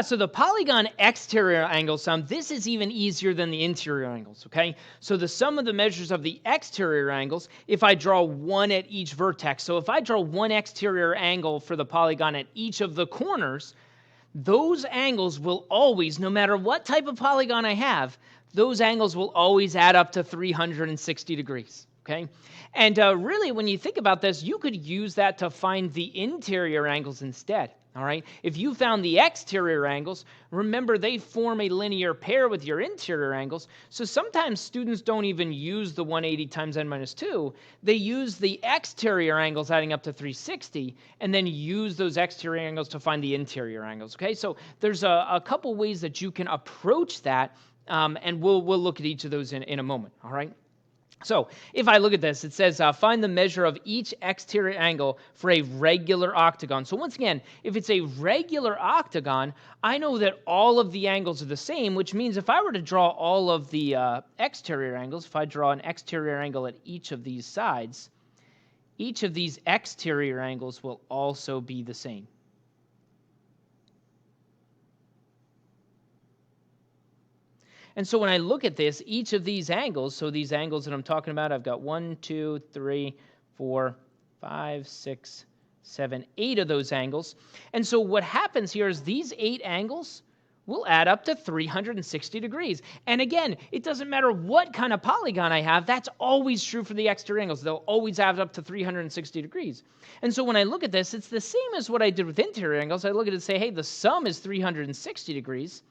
So the polygon exterior angle sum, this is even easier than the interior angles, okay? So the sum of the measures of the exterior angles, if I draw one at each vertex, so if I draw one exterior angle for the polygon at each of the corners, those angles will always, no matter what type of polygon I have, those angles will always add up to 360 degrees, okay? And really, when you think about this, you could use that to find the interior angles instead. All right. If you found the exterior angles, remember they form a linear pair with your interior angles. So sometimes students don't even use the 180 times n minus 2. They use the exterior angles adding up to 360 and then use those exterior angles to find the interior angles. Okay. So there's a couple ways that you can approach that. And we'll look at each of those in a moment. All right. So if I look at this, it says find the measure of each exterior angle for a regular octagon. So once again, if it's a regular octagon, I know that all of the angles are the same, which means if I were to draw all of the exterior angles, if I draw an exterior angle at each of these sides, each of these exterior angles will also be the same. And so when I look at this, each of these angles, so these angles that I'm talking about, I've got 1, 2, 3, 4, 5, 6, 7, 8 of those angles. And so what happens here is these 8 angles will add up to 360 degrees. And again, it doesn't matter what kind of polygon I have, that's always true for the exterior angles. They'll always add up to 360 degrees. And so when I look at this, it's the same as what I did with interior angles. I look at it and say, hey, the sum is 360 degrees.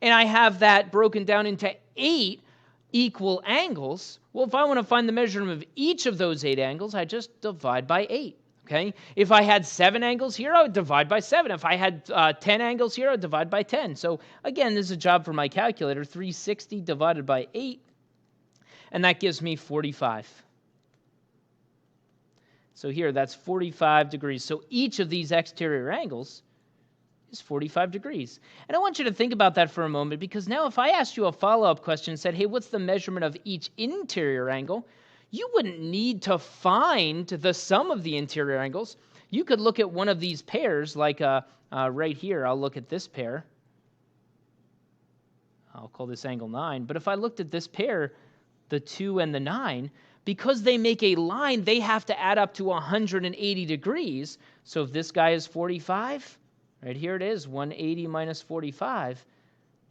And I have that broken down into 8 equal angles. Well, if I want to find the measurement of each of those 8 angles, I just divide by 8, okay? If I had 7 angles here, I would divide by 7. If I had 10 angles here, I would divide by 10. So again, this is a job for my calculator, 360 divided by 8, and that gives me 45. So here, that's 45 degrees. So each of these exterior angles is 45 degrees. And I want you to think about that for a moment, because now if I asked you a follow-up question and said, hey, what's the measurement of each interior angle? You wouldn't need to find the sum of the interior angles. You could look at one of these pairs, like right here, I'll look at this pair. I'll call this angle 9. But if I looked at this pair, the 2 and the 9, because they make a line, they have to add up to 180 degrees. So if this guy is 45, right here it is, 180 minus 45.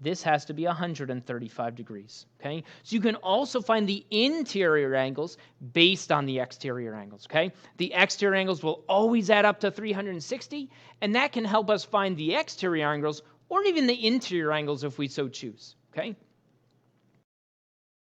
This has to be 135 degrees, okay? So you can also find the interior angles based on the exterior angles, okay? The exterior angles will always add up to 360, and that can help us find the exterior angles or even the interior angles if we so choose, okay?